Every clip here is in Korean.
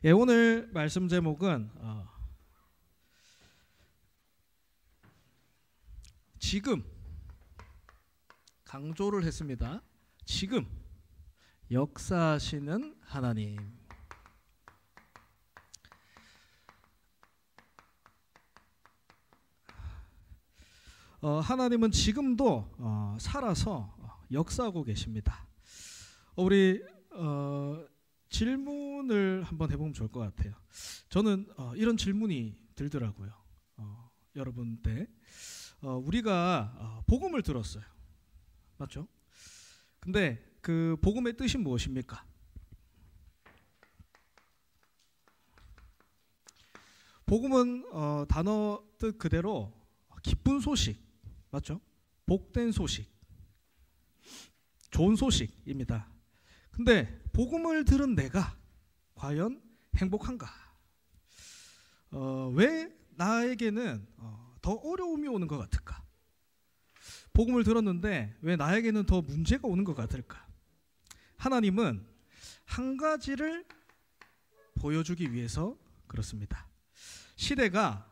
예, 오늘 말씀 제목은 지금, 강조를 했습니다. 지금 역사하시는 하나님. 하나님은 지금도 살아서 역사하고 계십니다. 우리 질문을 한번 해보면 좋을 것 같아요. 저는 이런 질문이 들더라고요. 여러분 때 우리가 복음을 들었어요. 맞죠? 근데 그 복음의 뜻이 무엇입니까? 복음은 단어 뜻 그대로 기쁜 소식, 맞죠? 복된 소식, 좋은 소식입니다. 근데 복음을 들은 내가 과연 행복한가? 왜 나에게는 더 어려움이 오는 것 같을까? 복음을 들었는데 왜 나에게는 더 문제가 오는 것 같을까? 하나님은 한 가지를 보여주기 위해서 그렇습니다. 시대가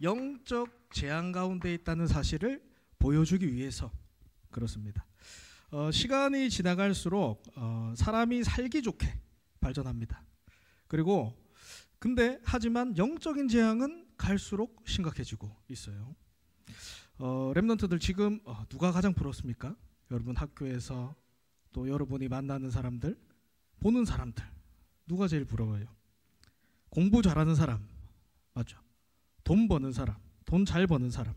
영적 재앙 가운데 있다는 사실을 보여주기 위해서 그렇습니다. 시간이 지나갈수록 사람이 살기 좋게 발전합니다. 그리고 하지만 영적인 재앙은 갈수록 심각해지고 있어요. 렘넌트들 지금 누가 가장 부럽습니까? 여러분 학교에서 또 여러분이 만나는 사람들, 보는 사람들 누가 제일 부러워요? 공부 잘하는 사람, 맞죠? 돈 버는 사람, 돈 잘 버는 사람.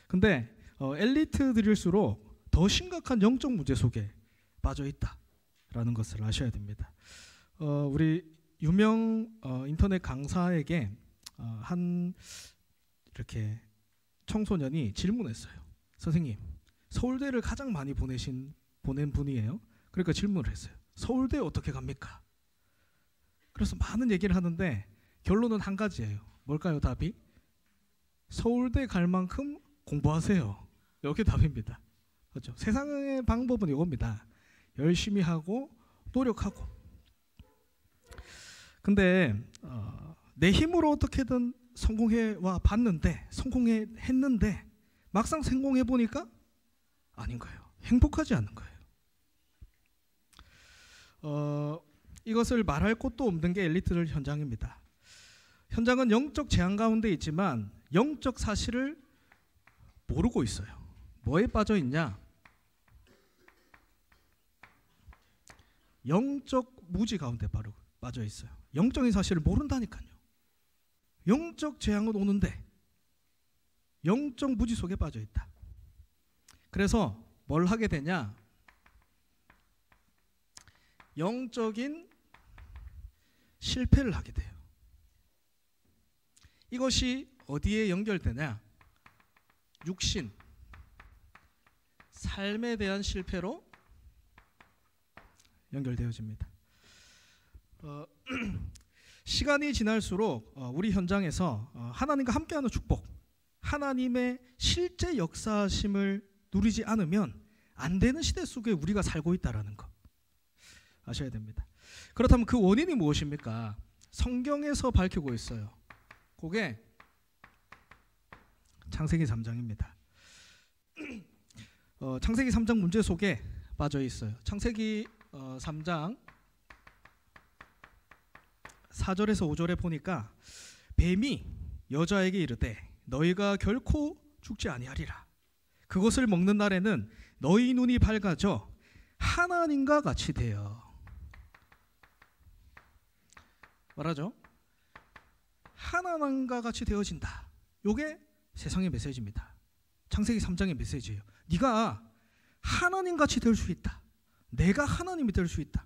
근데 엘리트들일수록 더 심각한 영적 문제 속에 빠져 있다라는 것을 아셔야 됩니다. 우리 유명 인터넷 강사에게 한 이렇게 청소년이 질문했어요. 선생님, 서울대를 가장 많이 보낸 분이에요. 그러니까 질문을 했어요. 서울대 어떻게 갑니까? 그래서 많은 얘기를 하는데 결론은 한 가지예요. 뭘까요, 답이? 서울대 갈 만큼 공부하세요. 이게 답입니다. 그렇죠? 세상의 방법은 이겁니다. 열심히 하고 노력하고. 근데 내 힘으로 어떻게든 성공했는데 막상 성공해 보니까 아닌 거예요. 행복하지 않는 거예요. 이것을 말할 곳도 없는 게 엘리트들 현장입니다. 현장은 영적 재앙 가운데 있지만 영적 사실을 모르고 있어요. 뭐에 빠져 있냐? 영적 무지 가운데 바로 빠져 있어요. 영적인 사실을 모른다니까요. 영적 재앙은 오는데 영적 무지 속에 빠져 있다. 그래서 뭘 하게 되냐? 영적인 실패를 하게 돼요. 이것이 어디에 연결되냐? 육신, 삶에 대한 실패로 연결되어집니다. 시간이 지날수록 우리 현장에서 하나님과 함께하는 축복, 하나님의 실제 역사심을 누리지 않으면 안 되는 시대 속에 우리가 살고 있다는 거 아셔야 됩니다. 그렇다면 그 원인이 무엇입니까? 성경에서 밝히고 있어요. 그게 창세기 3장입니다. 창세기 3장 문제 속에 빠져 있어요. 창세기 3장 4절에서 5절에 보니까 뱀이 여자에게 이르되 너희가 결코 죽지 아니하리라. 그것을 먹는 날에는 너희 눈이 밝아져 하나님과 같이 되어. 말하죠? 하나님과 같이 되어진다. 이게 세상의 메시지입니다. 창세기 3장의 메시지예요. 네가 하나님같이 될 수 있다. 내가 하나님이 될 수 있다.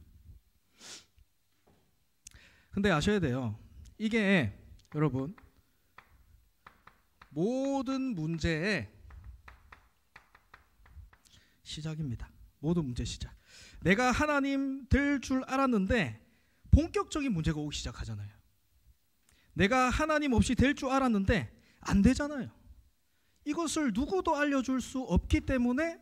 근데 아셔야 돼요. 이게 여러분 모든 문제의 시작입니다. 모든 문제 시작. 내가 하나님 될 줄 알았는데 본격적인 문제가 오기 시작하잖아요. 내가 하나님 없이 될 줄 알았는데 안 되잖아요. 이것을 누구도 알려줄 수 없기 때문에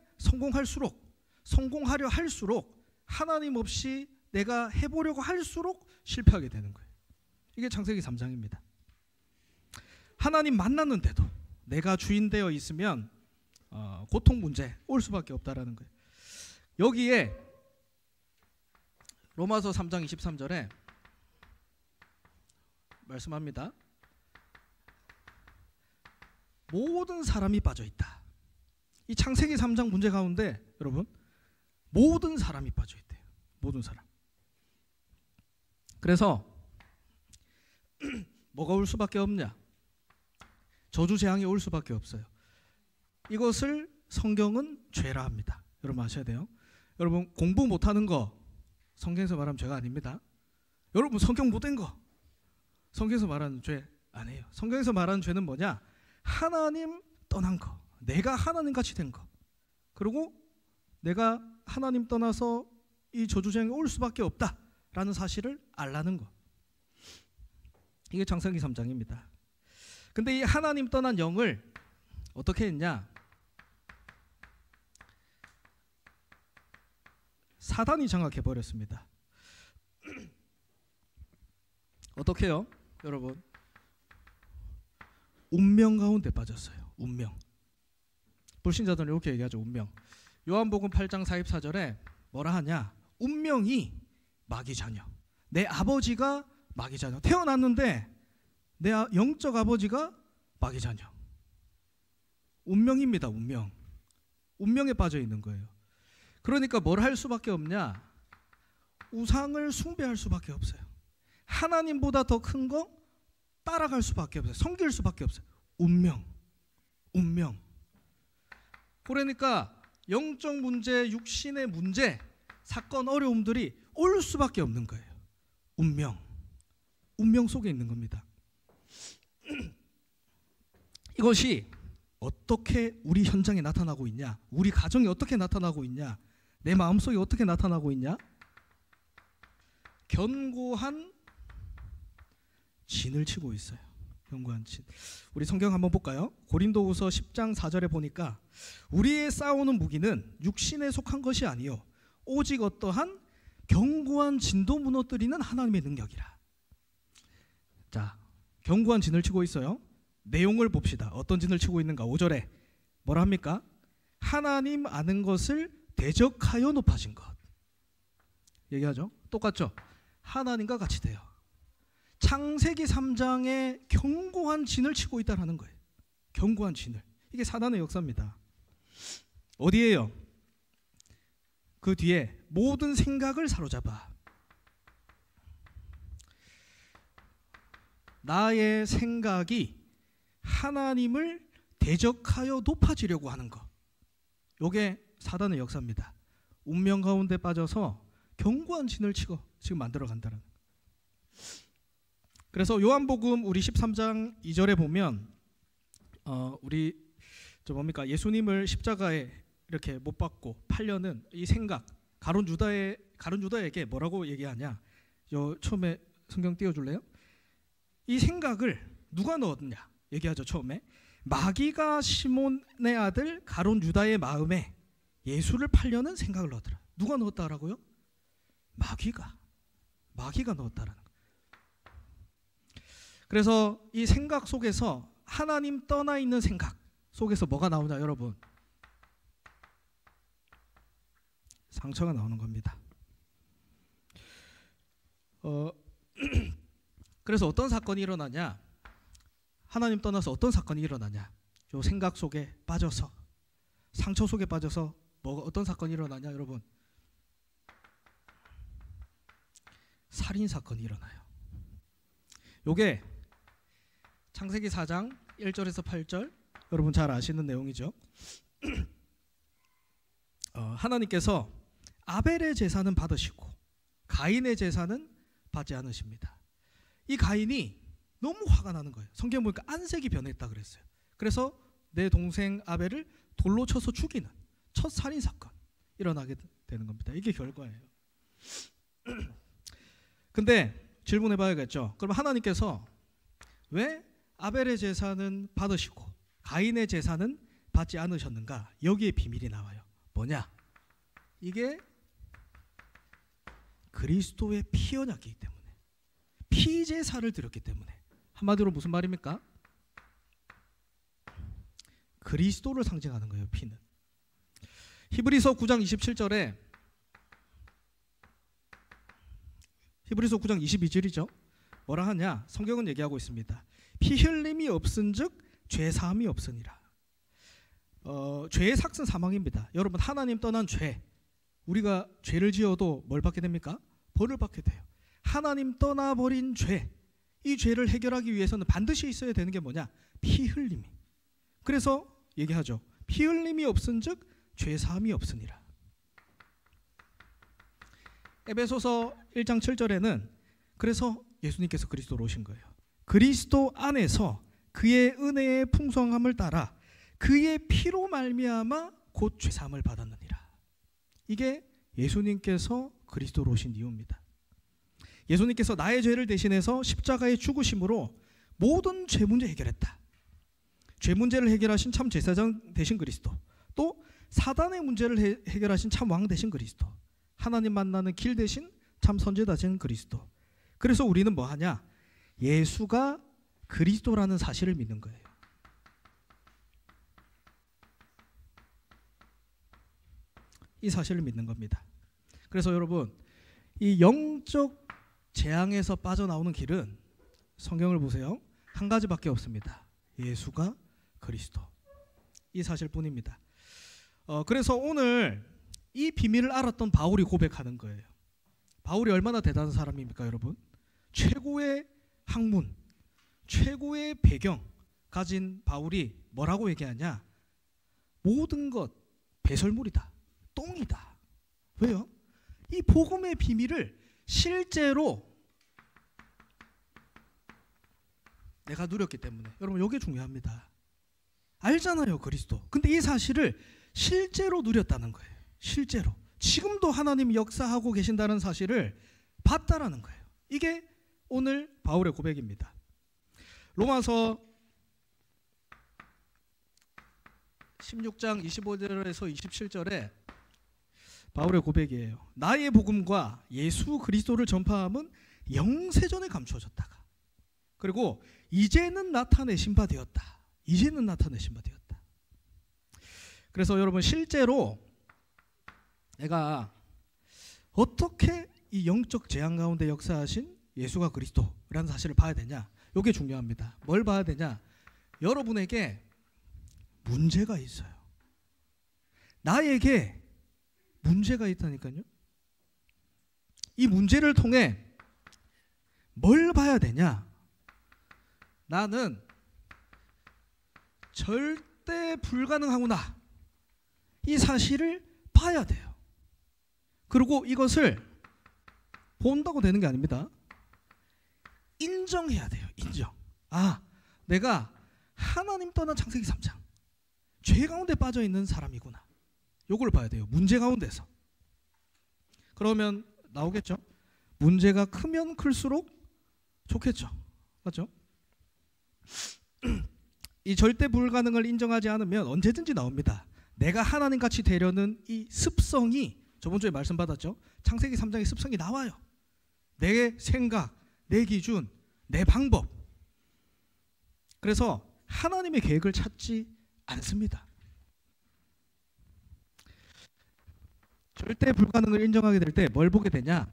성공하려 할수록 하나님 없이 내가 해보려고 할수록 실패하게 되는 거예요. 이게 창세기 3장입니다. 하나님 만났는데도 내가 주인 되어 있으면 고통 문제 올 수밖에 없다라는 거예요. 여기에 로마서 3장 23절에 말씀합니다. 모든 사람이 빠져 있다. 이 창세기 3장 문제 가운데 여러분 모든 사람이 빠져 있대요. 모든 사람. 그래서 뭐가 올 수밖에 없냐? 저주 재앙이 올 수밖에 없어요. 이것을 성경은 죄라 합니다. 여러분 아셔야 돼요. 여러분 공부 못하는 거 성경에서 말하면 죄가 아닙니다. 여러분 성경 못된 거 성경에서 말하는 죄 아니에요. 성경에서 말하는 죄는 뭐냐? 하나님 떠난 거, 내가 하나님같이 된 거, 그리고 내가 하나님 떠나서 이 저주쟁이 올 수밖에 없다라는 사실을 알라는 거. 이게 창세기 3장입니다. 근데 이 하나님 떠난 영을 어떻게 했냐? 사단이 장악해버렸습니다. 어떻게 해요? 여러분 운명 가운데 빠졌어요. 운명. 불신자들은 이렇게 얘기하죠. 운명. 요한복음 8장 44절에 뭐라 하냐? 운명이 마귀 자녀. 내 아버지가 마귀 자녀. 태어났는데 내 영적 아버지가 마귀 자녀. 운명입니다. 운명. 운명에 빠져 있는 거예요. 그러니까 뭘 할 수밖에 없냐? 우상을 숭배할 수밖에 없어요. 하나님보다 더 큰 거 따라갈 수밖에 없어요. 섬길 수밖에 없어요. 운명. 운명. 그러니까 영적 문제, 육신의 문제, 사건, 어려움들이 올 수밖에 없는 거예요. 운명. 운명 속에 있는 겁니다. 이것이 어떻게 우리 현장에 나타나고 있냐? 우리 가정에 어떻게 나타나고 있냐? 내 마음속에 어떻게 나타나고 있냐? 견고한 진을 치고 있어요. 견고한 진. 우리 성경 한번 볼까요? 고린도후서 10장 4절에 보니까 우리의 싸우는 무기는 육신에 속한 것이 아니요 오직 어떠한 견고한 진도 무너뜨리는 하나님의 능력이라. 자, 견고한 진을 치고 있어요. 내용을 봅시다. 어떤 진을 치고 있는가? 5절에 뭐라 합니까? 하나님 아는 것을 대적하여 높아진 것. 얘기하죠. 똑같죠. 하나님과 같이 돼요. 창세기 3장에 견고한 진을 치고 있다는 거예요. 견고한 진을. 이게 사단의 역사입니다. 어디에요? 그 뒤에 모든 생각을 사로잡아. 나의 생각이 하나님을 대적하여 높아지려고 하는 것. 이게 사단의 역사입니다. 운명 가운데 빠져서 견고한 진을 치고 지금 만들어 간다는. 그래서 요한복음 우리 13장 2절에 보면 우리 뭡니까? 예수님을 십자가에 이렇게 못 박고 팔려는 이 생각, 가룟 유다에게 뭐라고 얘기하냐? 요 처음에 성경 띄워줄래요? 이 생각을 누가 넣었냐? 얘기하죠. 처음에 마귀가 시몬의 아들 가룟 유다의 마음에 예수를 팔려는 생각을 넣었더라. 누가 넣었다라고요? 마귀가 넣었다라는 거. 그래서 이 생각 속에서 하나님 떠나 있는 생각 속에서 뭐가 나오냐, 여러분? 상처가 나오는 겁니다. 그래서 어떤 사건이 일어나냐? 하나님 떠나서 어떤 사건이 일어나냐? 요 생각 속에 빠져서, 상처 속에 빠져서 어떤 사건이 일어나냐, 여러분? 살인 사건이 일어나요. 요게 창세기 4장 1절에서 8절, 여러분 잘 아시는 내용이죠. 하나님께서 아벨의 제사는 받으시고 가인의 제사는 받지 않으십니다. 이 가인이 너무 화가 나는 거예요. 성경 보니까 안색이 변했다 그랬어요. 그래서 내 동생 아벨을 돌로 쳐서 죽이는 첫 살인 사건 일어나게 되는 겁니다. 이게 결과예요. 근데 질문해 봐야겠죠. 그럼 하나님께서 왜 아벨의 제사는 받으시고 가인의 제사는 받지 않으셨는가? 여기에 비밀이 나와요. 뭐냐? 이게 그리스도의 피 언약이기 때문에, 피제사를 드렸기 때문에. 한마디로 무슨 말입니까? 그리스도를 상징하는 거예요, 피는. 히브리서 9장 27절에, 히브리서 9장 22절이죠. 뭐라 하냐? 성경은 얘기하고 있습니다. 피 흘림이 없은즉 죄 사함이 없으니라. 죄의 삭은 사망입니다. 여러분, 하나님 떠난 죄, 우리가 죄를 지어도 뭘 받게 됩니까? 벌을 받게 돼요. 하나님 떠나버린 죄, 이 죄를 해결하기 위해서는 반드시 있어야 되는 게 뭐냐? 피 흘림이. 그래서 얘기하죠. 피 흘림이 없은즉 죄 사함이 없으니라. 에베소서 1장 7절에는 그래서 예수님께서 그리스도로 오신 거예요. 그리스도 안에서 그의 은혜의 풍성함을 따라 그의 피로 말미암아 곧 죄 사함을 받았느니라. 이게 예수님께서 그리스도로 오신 이유입니다. 예수님께서 나의 죄를 대신해서 십자가의 죽으심으로 모든 죄 문제 해결했다. 죄 문제를 해결하신 참 제사장 되신 그리스도, 또 사단의 문제를 해결하신 참 왕 되신 그리스도, 하나님 만나는 길 되신 참 선지자 되신 그리스도. 그래서 우리는 뭐 하냐? 예수가 그리스도라는 사실을 믿는 거예요. 이 사실을 믿는 겁니다. 그래서 여러분, 이 영적 재앙에서 빠져나오는 길은 성경을 보세요. 한 가지밖에 없습니다. 예수가 그리스도. 이 사실뿐입니다. 그래서 오늘 이 비밀을 알았던 바울이 고백하는 거예요. 바울이 얼마나 대단한 사람입니까, 여러분? 최고의 학문, 최고의 배경 가진 바울이 뭐라고 얘기하냐? 모든 것 배설물이다, 똥이다. 왜요? 이 복음의 비밀을 실제로 내가 누렸기 때문에. 여러분, 이게 중요합니다. 알잖아요, 그리스도. 근데 이 사실을 실제로 누렸다는 거예요. 실제로. 지금도 하나님이 역사하고 계신다는 사실을 봤다라는 거예요. 이게 오늘 바울의 고백입니다. 로마서 16장 25절에서 27절에 바울의 고백이에요. 나의 복음과 예수 그리스도를 전파함은 영세전에 감추어졌다가, 그리고 이제는 나타내신 바 되었다. 이제는 나타내신 바 되었다. 그래서 여러분, 실제로 내가 어떻게 이 영적 재앙 가운데 역사하신 예수가 그리스도라는 사실을 봐야 되냐? 이게 중요합니다. 뭘 봐야 되냐? 여러분에게 문제가 있어요. 나에게 문제가 있다니까요. 이 문제를 통해 뭘 봐야 되냐? 나는 절대 불가능하구나, 이 사실을 봐야 돼요. 그리고 이것을 본다고 되는 게 아닙니다. 인정해야 돼요. 인정. 아, 내가 하나님 떠난 창세기 3장 죄 가운데 빠져 있는 사람이구나. 요걸 봐야 돼요. 문제 가운데서. 그러면 나오겠죠? 문제가 크면 클수록 좋겠죠. 맞죠? 이 절대 불가능을 인정하지 않으면 언제든지 나옵니다. 내가 하나님같이 되려는 이 습성이, 저번 주에 말씀 받았죠? 창세기 3장의 습성이 나와요. 내 생각, 내 기준, 내 방법. 그래서 하나님의 계획을 찾지 않습니다. 절대 불가능을 인정하게 될 때 뭘 보게 되냐?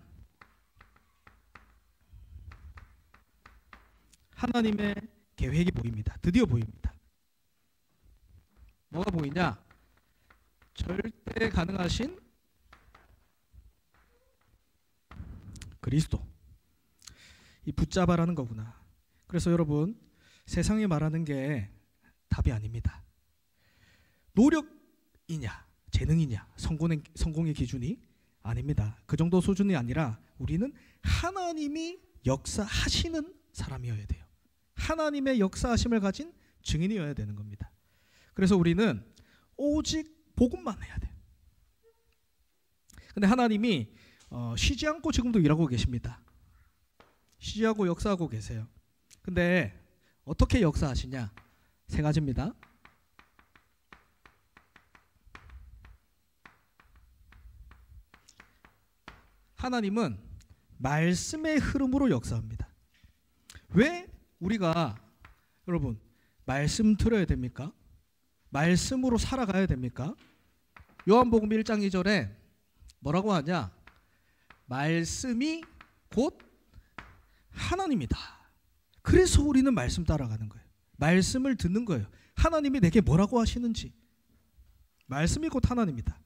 하나님의 계획이 보입니다. 드디어 보입니다. 뭐가 보이냐? 절대 가능하신 그리스도. 이 붙잡아라는 거구나. 그래서 여러분, 세상이 말하는 게 답이 아닙니다. 노력이냐, 재능이냐, 성공의 기준이 아닙니다. 그 정도 수준이 아니라 우리는 하나님이 역사하시는 사람이어야 돼요. 하나님의 역사하심을 가진 증인이어야 되는 겁니다. 그래서 우리는 오직 복음만 해야 돼요. 근데 하나님이 쉬지 않고 지금도 일하고 계십니다. 쉬지 않고 역사하고 계세요. 근데 어떻게 역사하시냐? 세 가지입니다. 하나님은 말씀의 흐름으로 역사합니다. 왜 우리가 여러분 말씀 들어야 됩니까? 말씀으로 살아가야 됩니까? 요한복음 1장 2절에 뭐라고 하냐? 말씀이 곧 하나님이다. 그래서 우리는 말씀 따라가는 거예요. 말씀을 듣는 거예요. 하나님이 내게 뭐라고 하시는지. 말씀이 곧 하나님이다.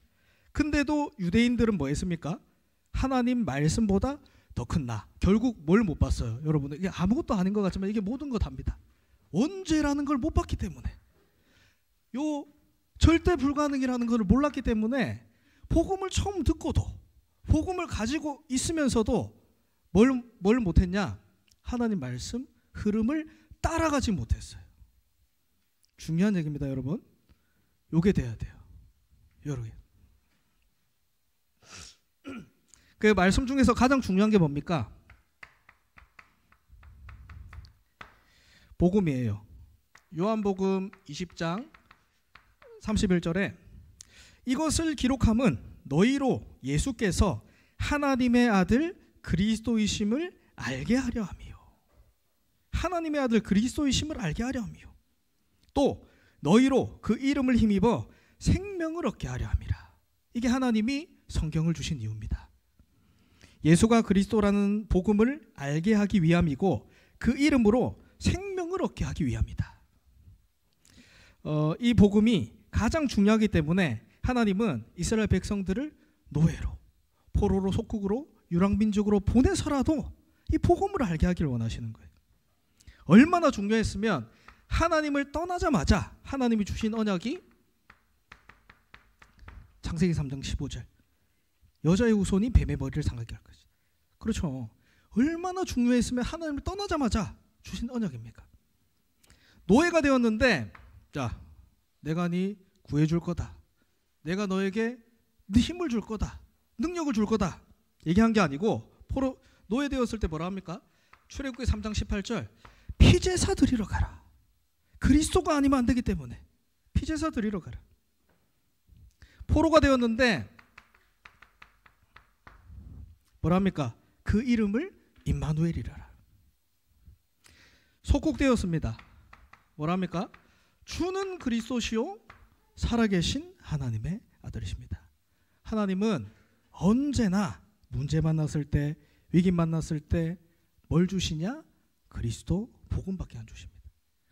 근데도 유대인들은 뭐 했습니까? 하나님 말씀보다 더 큰 나. 결국 뭘 못 봤어요? 여러분, 이게 아무것도 아닌 것 같지만 이게 모든 거 답니다. 언제라는 걸 못 봤기 때문에, 요 절대 불가능이라는 걸 몰랐기 때문에 복음을 처음 듣고도, 복음을 가지고 있으면서도 뭘 못했냐? 하나님 말씀 흐름을 따라가지 못했어요. 중요한 얘기입니다, 여러분. 요게 돼야 돼요. 여러분, 그 말씀 중에서 가장 중요한 게 뭡니까? 복음이에요. 요한복음 20장 31절에 이것을 기록함은 너희로 예수께서 하나님의 아들 그리스도이심을 알게 하려 함이요. 하나님의 아들 그리스도이심을 알게 하려 함이요. 또 너희로 그 이름을 힘입어 생명을 얻게 하려 함이라. 이게 하나님이 성경을 주신 이유입니다. 예수가 그리스도라는 복음을 알게 하기 위함이고 그 이름으로 생명을 얻게 하기 위함이다. 이 복음이 가장 중요하기 때문에 하나님은 이스라엘 백성들을 노예로, 포로로, 속국으로, 유랑민족으로 보내서라도 이 복음을 알게 하기를 원하시는 거예요. 얼마나 중요했으면 하나님을 떠나자마자 하나님이 주신 언약이 창세기 3장 15절 여자의 후손이 뱀의 머리를 상하게 할 것이다. 그렇죠. 얼마나 중요했으면 하나님을 떠나자마자 주신 언약입니까? 노예가 되었는데, 자, 내가 네 구해줄 거다. 내가 너에게 네 힘을 줄 거다. 능력을 줄 거다. 얘기한 게 아니고, 포로 노예 되었을 때 뭐라 합니까? 출애굽기 3장 18절 피제사 드리러 가라. 그리스도가 아니면 안 되기 때문에 피제사 드리러 가라. 포로가 되었는데 뭐라 합니까? 그 이름을 임마누엘이라. 속국되었습니다. 뭐라 합니까? 주는 그리스도시요 살아계신 하나님의 아들이십니다. 하나님은 언제나 문제 만났을 때, 위기 만났을 때 뭘 주시냐? 그리스도 복음밖에 안 주십니다.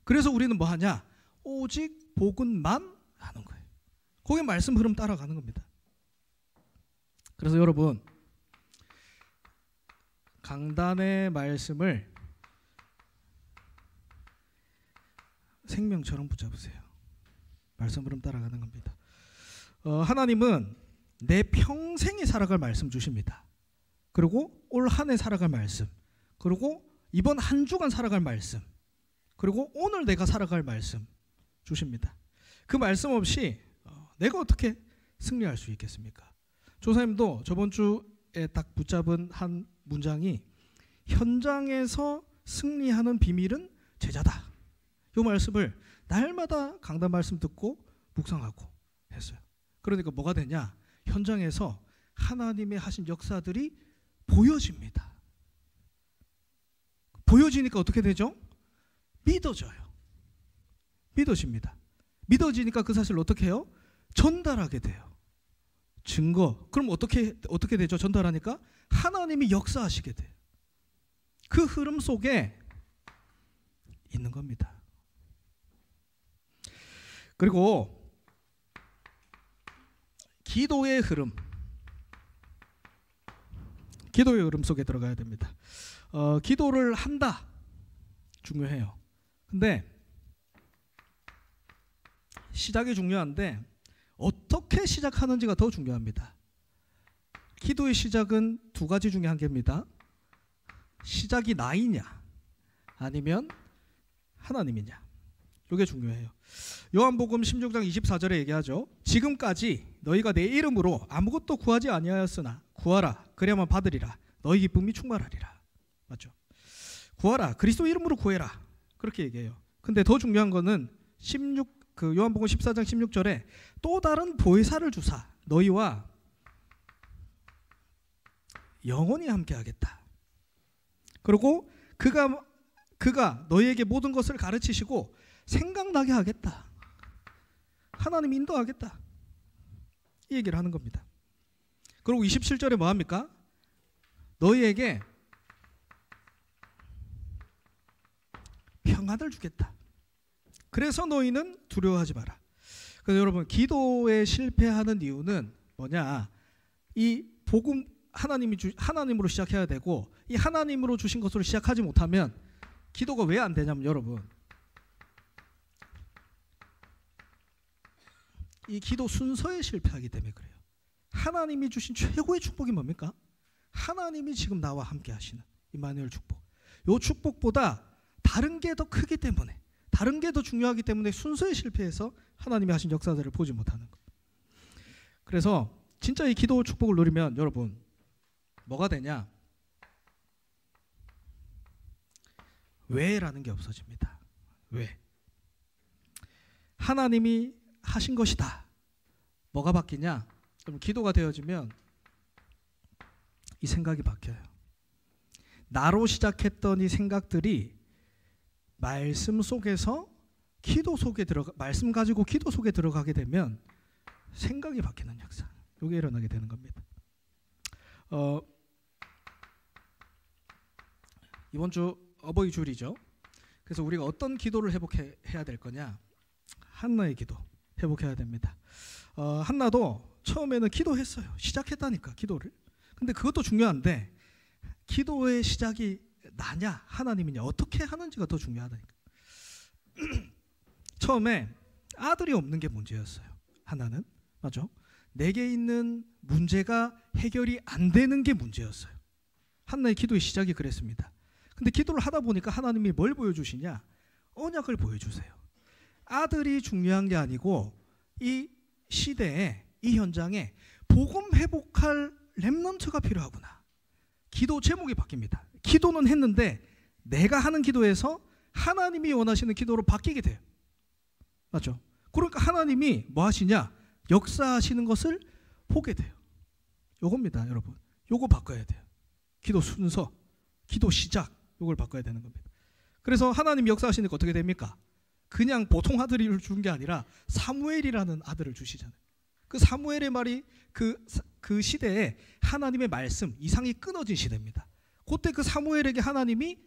그래서 우리는 뭐 하냐? 오직 복음만 하는 거예요. 거기 말씀 흐름 따라가는 겁니다. 그래서 여러분, 강단의 말씀을 생명처럼 붙잡으세요. 말씀 흐름 따라가는 겁니다. 하나님은 내 평생에 살아갈 말씀 주십니다. 그리고 올 한 해 살아갈 말씀, 그리고 이번 한 주간 살아갈 말씀, 그리고 오늘 내가 살아갈 말씀 주십니다. 그 말씀 없이 내가 어떻게 승리할 수 있겠습니까? 조사님도 저번 주에 딱 붙잡은 한 문장이 현장에서 승리하는 비밀은 제자다. 이 말씀을 날마다 강단 말씀 듣고 묵상하고 했어요. 그러니까 뭐가 되냐? 현장에서 하나님의 하신 역사들이 보여집니다. 보여지니까 어떻게 되죠? 믿어져요. 믿어집니다. 믿어지니까 그 사실을 어떻게 해요? 전달하게 돼요. 증거. 그럼 어떻게 되죠? 전달하니까 하나님이 역사하시게 돼요. 그 흐름 속에 있는 겁니다. 그리고 기도의 흐름. 기도의 흐름 속에 들어가야 됩니다. 기도를 한다. 중요해요. 근데 시작이 중요한데 어떻게 시작하는지가 더 중요합니다. 기도의 시작은 두 가지 중에 한 개입니다. 시작이 나이냐 아니면 하나님이냐. 이게 중요해요. 요한복음 16장 24절에 얘기하죠. 지금까지 너희가 내 이름으로 아무것도 구하지 아니하였으나 구하라 그래야만 받으리라. 너희 기쁨이 충만하리라. 맞죠? 구하라. 그리스도 이름으로 구해라. 그렇게 얘기해요. 근데 더 중요한 거는 요한복음 14장 16절에 또 다른 보혜사를 주사 너희와 영원히 함께 하겠다. 그리고 그가 너희에게 모든 것을 가르치시고 생각나게 하겠다. 하나님이 인도하겠다. 이 얘기를 하는 겁니다. 그리고 27절에 뭐 합니까? 너희에게 평안을 주겠다. 그래서 너희는 두려워하지 마라. 그래서 여러분, 기도에 실패하는 이유는 뭐냐? 이 복음 하나님으로 시작해야 되고, 이 하나님으로 주신 것으로 시작하지 못하면 기도가 왜 안 되냐면, 여러분, 이 기도 순서에 실패하기 때문에 그래요. 하나님이 주신 최고의 축복이 뭡니까? 하나님이 지금 나와 함께 하시는 임마누엘 축복. 이 축복보다 다른 게 더 크기 때문에, 다른 게 더 중요하기 때문에 순서에 실패해서 하나님이 하신 역사들을 보지 못하는 것. 그래서 진짜 이 기도 축복을 누리면 여러분 뭐가 되냐? 왜라는 게 없어집니다. 왜? 하나님이 하신 것이다. 뭐가 바뀌냐? 그럼 기도가 되어지면 이 생각이 바뀌어요. 나로 시작했던 이 생각들이 말씀 속에서 말씀 가지고 기도 속에 들어가게 되면 생각이 바뀌는 역사. 이게 일어나게 되는 겁니다. 이번 주 어버이 주일이죠. 그래서 우리가 어떤 기도를 회복해야 될 거냐? 한나의 기도 회복해야 됩니다. 한나도 처음에는 기도했어요. 시작했다니까, 기도를. 근데 그것도 중요한데 기도의 시작이 나냐 하나님이냐 어떻게 하는지가 더 중요하다니까. 처음에 아들이 없는 게 문제였어요. 하나는 맞죠? 내게 있는 문제가 해결이 안 되는 게 문제였어요. 한나의 기도의 시작이 그랬습니다. 근데 기도를 하다 보니까 하나님이 뭘 보여주시냐? 언약을 보여주세요. 아들이 중요한 게 아니고 이 시대에, 이 현장에 복음 회복할 렘넌트가 필요하구나. 기도 제목이 바뀝니다. 기도는 했는데 내가 하는 기도에서 하나님이 원하시는 기도로 바뀌게 돼요. 맞죠? 그러니까 하나님이 뭐 하시냐? 역사하시는 것을 보게 돼요. 요겁니다, 여러분. 요거 바꿔야 돼요. 기도 순서, 기도 시작, 요걸 바꿔야 되는 겁니다. 그래서 하나님 역사하시니까 어떻게 됩니까? 그냥 보통 아들을 준 게 아니라 사무엘이라는 아들을 주시잖아요. 그 사무엘의 말이 그 시대에 하나님의 말씀, 이상이 끊어진 시대입니다. 그때 그 사무엘에게 하나님이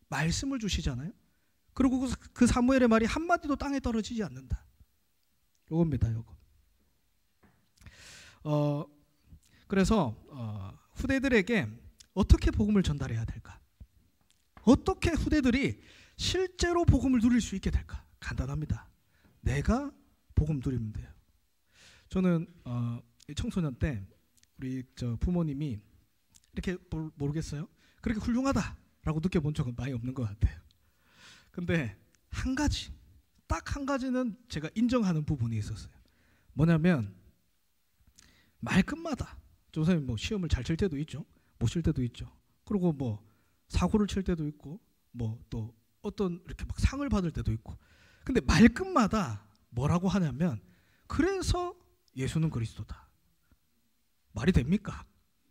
말씀을 주시잖아요. 그리고 그 사무엘의 말이 한마디도 땅에 떨어지지 않는다. 요겁니다, 요거. 그래서 후대들에게 어떻게 복음을 전달해야 될까? 어떻게 후대들이 실제로 복음을 누릴 수 있게 될까? 간단합니다. 내가 복음 누리면 돼요. 저는 청소년 때 우리 부모님이 이렇게 모르겠어요. 그렇게 훌륭하다라고 느껴본 적은 많이 없는 것 같아요. 근데 딱 한 가지는 제가 인정하는 부분이 있었어요. 뭐냐면 말끝마다 선생님 뭐 시험을 잘 칠 때도 있죠. 못 칠 때도 있죠. 그리고 뭐 사고를 칠 때도 있고 뭐 또 어떤 이렇게 막 상을 받을 때도 있고. 근데 말끝마다 뭐라고 하냐면 그래서 예수는 그리스도다. 말이 됩니까?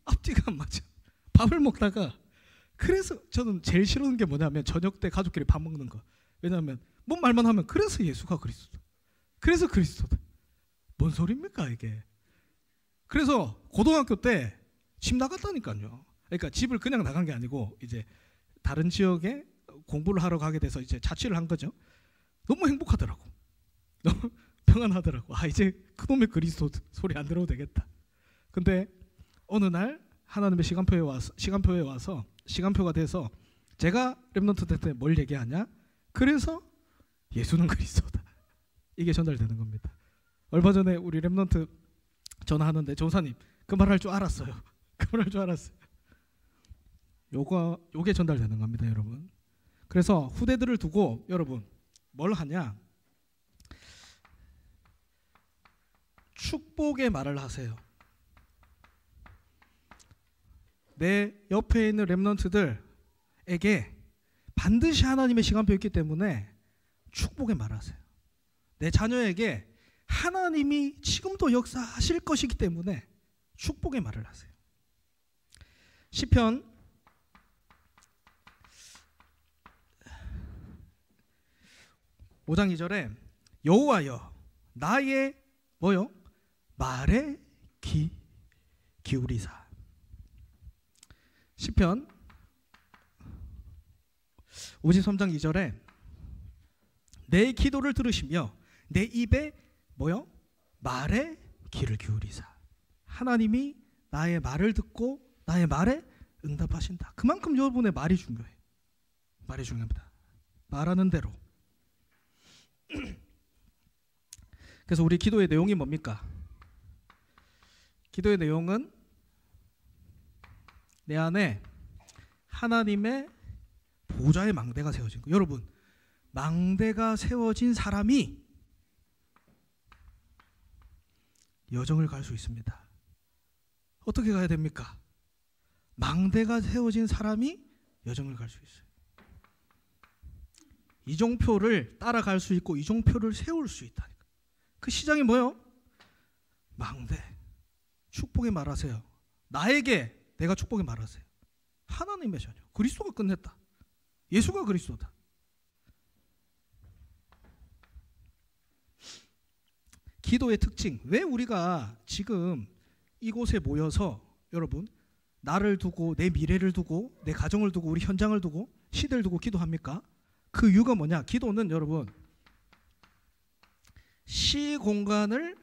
앞뒤가 안 맞아. 밥을 먹다가 그래서 저는 제일 싫어하는 게 뭐냐면 저녁 때 가족끼리 밥 먹는 거. 왜냐하면 뭔 말만 하면 그래서 예수가 그리스도다. 그래서 그리스도다. 뭔 소리입니까 이게? 그래서 고등학교 때 집 나갔다니까요. 그러니까 집을 그냥 나간 게 아니고 이제 다른 지역에 공부를 하러 가게 돼서 이제 자취를 한 거죠. 너무 행복하더라고. 너무 평안하더라고. 이제 그놈의 그리스도 소리 안 들어도 되겠다. 근데 어느 날 하나님의 시간표에 와서 시간표가 돼서 제가 렘넌트 때 뭘 얘기하냐? 그래서 예수는 그리스도다. 이게 전달되는 겁니다. 얼마 전에 우리 렘넌트 전화하는데 전사님 그 말할 줄 알았어요. 그 말할 줄 알았어요. 요게 전달되는 겁니다, 여러분. 그래서 후대들을 두고 여러분 뭘 하냐? 축복의 말을 하세요. 내 옆에 있는 렘넌트들에게 반드시 하나님의 시간표 있기 때문에 축복의 말을 하세요. 내 자녀에게 하나님이 지금도 역사하실 것이기 때문에 축복의 말을 하세요. 시편 5장 2절에 여호와여 나의 뭐요? 말에 기울이사. 시편 53장 2절에 내 기도를 들으시며 내 입에 뭐요? 말에 귀를 기울이사. 하나님이 나의 말을 듣고 나의 말에 응답하신다. 그만큼 여러분의 말이 중요해. 말이 중요합니다. 말하는 대로. 그래서 우리 기도의 내용이 뭡니까? 기도의 내용은 내 안에 하나님의 보좌의 망대가 세워진 거. 여러분, 망대가 세워진 사람이 여정을 갈 수 있습니다. 어떻게 가야 됩니까? 망대가 세워진 사람이 여정을 갈 수 있어요. 이종표를 따라갈 수 있고 이종표를 세울 수 있다니까. 그 시장이 뭐요? 망대. 축복의 말하세요. 나에게 내가 축복의 말하세요. 하나님의 자녀. 그리스도가 끝냈다. 예수가 그리스도다. 기도의 특징. 왜 우리가 지금 이곳에 모여서 여러분 나를 두고 내 미래를 두고 내 가정을 두고 우리 현장을 두고 시대를 두고 기도합니까? 그 이유가 뭐냐? 기도는 여러분 시공간을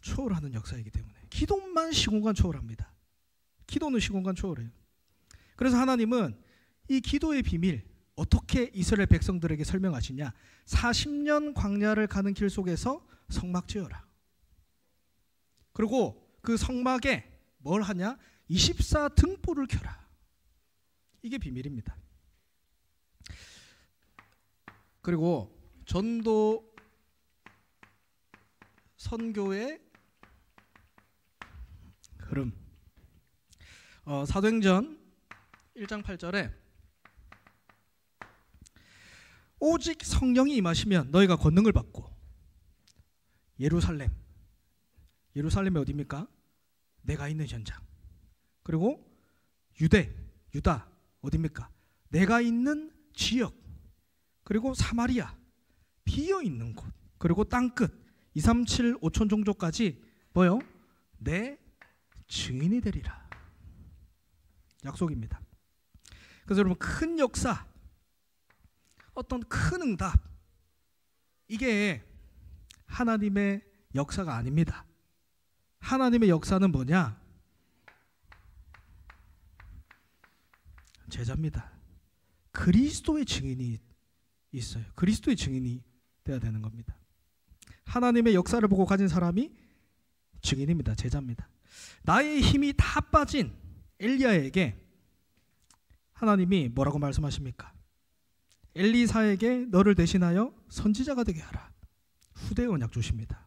초월하는 역사이기 때문에 기도만 시공간 초월합니다. 기도는 시공간 초월해요. 그래서 하나님은 이 기도의 비밀 어떻게 이스라엘 백성들에게 설명하시냐? 40년 광야를 가는 길 속에서 성막 지어라. 그리고 그 성막에 뭘 하냐? 24등불을 켜라. 이게 비밀입니다. 그리고 전도 선교의 흐름. 사도행전 1장 8절에 오직 성령이 임하시면 너희가 권능을 받고 예루살렘에 어디입니까? 내가 있는 현장. 그리고 유다 어디입니까? 내가 있는 지역. 그리고 사마리아 비어 있는 곳. 그리고 땅끝 237 5천 종족까지 뭐요? 내 증인이 되리라. 약속입니다. 그래서 여러분 큰 역사, 어떤 큰 응답, 이게 하나님의 역사가 아닙니다. 하나님의 역사는 뭐냐? 제자입니다. 그리스도의 증인이 있어요. 그리스도의 증인이 돼야 되는 겁니다. 하나님의 역사를 보고 가진 사람이 증인입니다. 제자입니다. 나의 힘이 다 빠진 엘리야에게 하나님이 뭐라고 말씀하십니까? 엘리사에게 너를 대신하여 선지자가 되게 하라. 후대 언약 주십니다.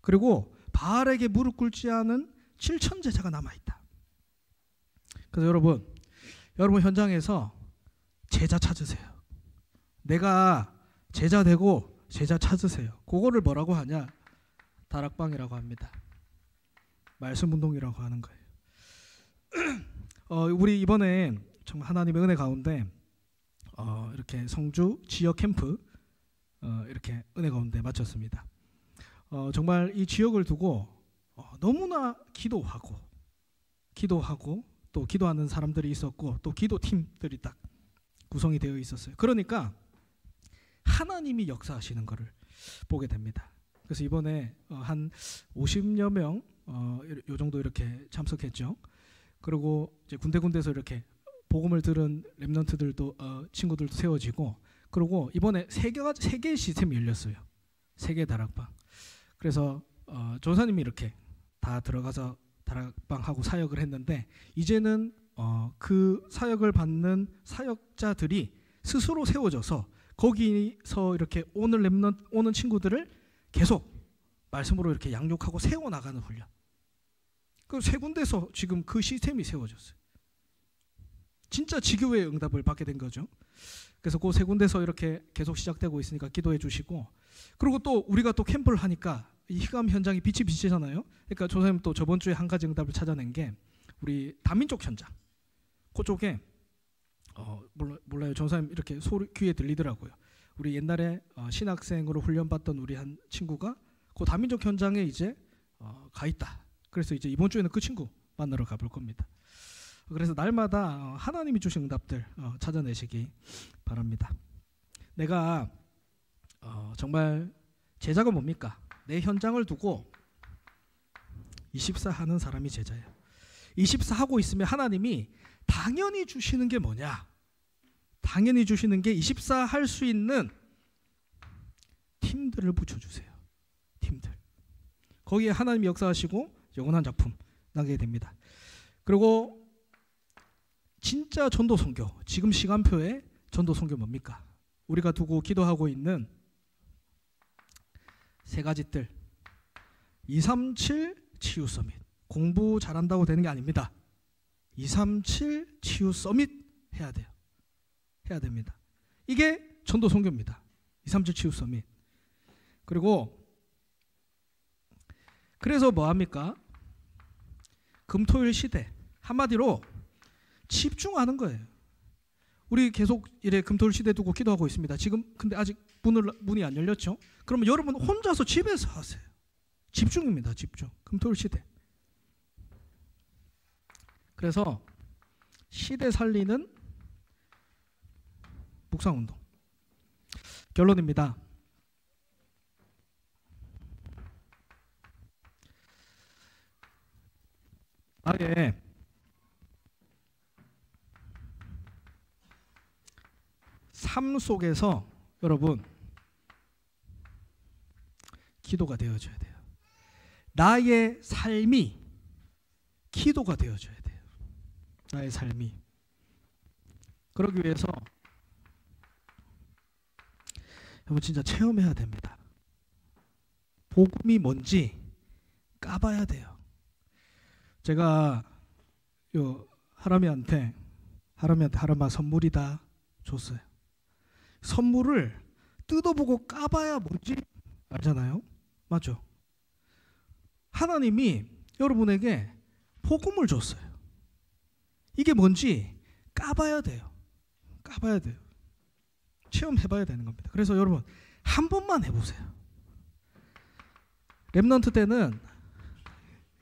그리고 바알에게 무릎 꿇지 않은 7천 제자가 남아있다. 그래서 여러분 현장에서 제자 찾으세요. 내가 제자 되고 제자 찾으세요. 그거를 뭐라고 하냐? 다락방이라고 합니다. 말씀 운동이라고 하는 거예요. 우리 이번에 정말 하나님의 은혜 가운데 이렇게 성주 지역 캠프 이렇게 은혜 가운데 마쳤습니다. 정말 이 지역을 두고 너무나 기도하고 또 기도하는 사람들이 있었고 또 기도팀들이 딱 구성이 되어 있었어요. 그러니까 하나님이 역사하시는 것을 보게 됩니다. 그래서 이번에 한 50여 명 요 정도 이렇게 참석했죠. 그리고 이제 군데군데서 이렇게 복음을 들은 렘넌트들도 친구들도 세워지고, 그리고 이번에 세 개의 시스템이 열렸어요. 3개 다락방. 그래서 전사님이 이렇게 다 들어가서 다락방하고 사역을 했는데, 이제는 그 사역을 받는 사역자들이 스스로 세워져서 거기서 이렇게 오는 친구들을 계속 말씀으로 이렇게 양육하고 세워나가는 훈련. 그 3군데서 지금 그 시스템이 세워졌어요. 진짜 지교회의 응답을 받게 된 거죠. 그래서 그 3군데서 이렇게 계속 시작되고 있으니까 기도해 주시고, 그리고 또 우리가 또 캠프를 하니까 이 희감 현장이 빛이 비치잖아요. 그러니까 조사님 또 저번 주에 한 가지 응답을 찾아낸 게 우리 단민족 현장. 그쪽에 몰라요. 전사님 이렇게 소리 귀에 들리더라고요. 우리 옛날에 신학생으로 훈련받던 우리 한 친구가 그 다민족 현장에 이제 가 있다. 그래서 이제 이번 주에는 그 친구 만나러 가볼 겁니다. 그래서 날마다 하나님이 주신 응답들 찾아내시기 바랍니다. 내가 정말 제자가 뭡니까? 내 현장을 두고 24 하는 사람이 제자예요. 24 하고 있으면 하나님이 당연히 주시는 게 뭐냐? 당연히 주시는 게 24 할 수 있는 팀들을 붙여주세요. 팀들. 거기에 하나님이 역사하시고 영원한 작품 나게 됩니다. 그리고 진짜 전도 선교, 지금 시간표에 전도 선교 뭡니까? 우리가 두고 기도하고 있는 세 가지 뜰. 237 치유 서밋. 공부 잘한다고 되는 게 아닙니다. 237 치유 서밋 해야 돼요. 해야 됩니다. 이게 전도 선교입니다. 237 치유 서밋. 그리고 그래서 뭐 합니까? 금토일 시대. 한마디로 집중하는 거예요. 우리 계속 이래 금토일 시대 두고 기도하고 있습니다. 지금 근데 아직 문이 안 열렸죠? 그러면 여러분 혼자서 집에서 하세요. 집중입니다. 집중. 금토일 시대. 그래서 시대 살리는 묵상운동. 결론입니다. 나의 삶 속에서 여러분 기도가 되어줘야 돼요. 나의 삶이 기도가 되어줘야 돼요. 나의 삶이. 그러기 위해서 여러분 진짜 체험해야 됩니다. 복음이 뭔지 까봐야 돼요. 제가 요 하람이한테 하람아 선물이다 줬어요. 선물을 뜯어보고 까봐야 뭔지 알잖아요. 맞죠? 하나님이 여러분에게 복음을 줬어요. 이게 뭔지 까봐야 돼요. 까봐야 돼요. 체험해봐야 되는 겁니다. 그래서 여러분 한 번만 해보세요. 렘넌트 때는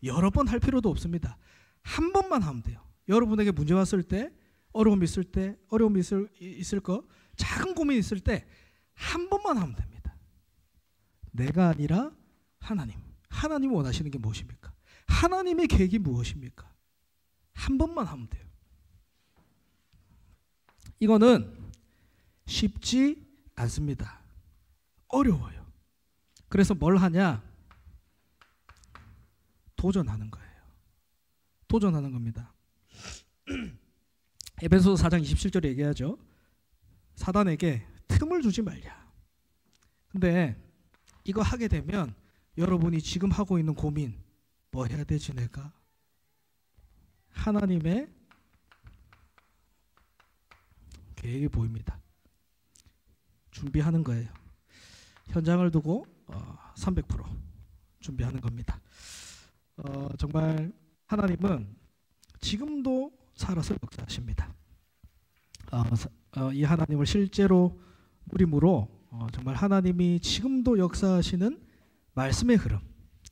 여러 번 할 필요도 없습니다. 한 번만 하면 돼요. 여러분에게 문제 왔을 때, 어려움이 있을 때, 어려움이 있을 거, 작은 고민이 있을 때 한 번만 하면 됩니다. 내가 아니라 하나님. 하나님이 원하시는 게 무엇입니까? 하나님의 계획이 무엇입니까? 한 번만 하면 돼요. 이거는 쉽지 않습니다. 어려워요. 그래서 뭘 하냐? 도전하는 거예요. 도전하는 겁니다. 에베소서 4장 27절에 얘기하죠. 사단에게 틈을 주지 말자. 근데 이거 하게 되면 여러분이 지금 하고 있는 고민, 뭐 해야 되지 내가? 하나님의 계획이 보입니다. 준비하는 거예요. 현장을 두고 300% 준비하는 겁니다. 정말 하나님은 지금도 살아서 역사하십니다. 이 하나님을 실제로 누림으로 정말 하나님이 지금도 역사하시는 말씀의 흐름,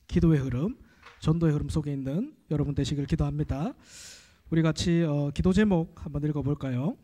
기도의 흐름, 전도의 흐름 속에 있는 여러분 되시길 기도합니다. 우리 같이 기도 제목 한번 읽어볼까요?